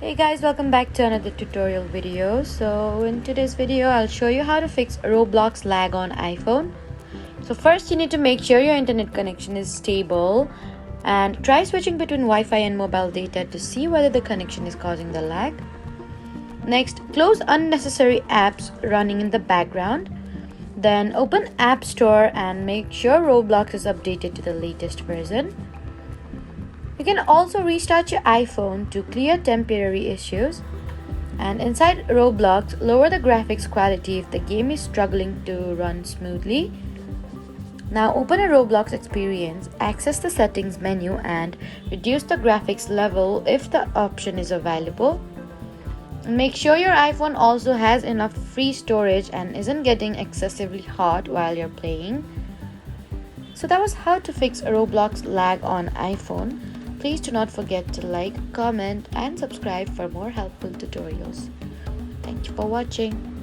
Hey guys, welcome back to another tutorial video. So in today's video I'll show you how to fix Roblox lag on iPhone. So first you need to make sure your internet connection is stable and try switching between Wi-Fi and mobile data to see whether the connection is causing the lag. Next, close unnecessary apps running in the background. Then open App Store and make sure Roblox is updated to the latest version. You can also restart your iPhone to clear temporary issues. And inside Roblox, lower the graphics quality if the game is struggling to run smoothly. Now open a Roblox experience, access the settings menu and reduce the graphics level if the option is available. Make sure your iPhone also has enough free storage and isn't getting excessively hot while you're playing. So that was how to fix Roblox lag on iPhone. Please do not forget to like, comment and subscribe for more helpful tutorials. Thank you for watching.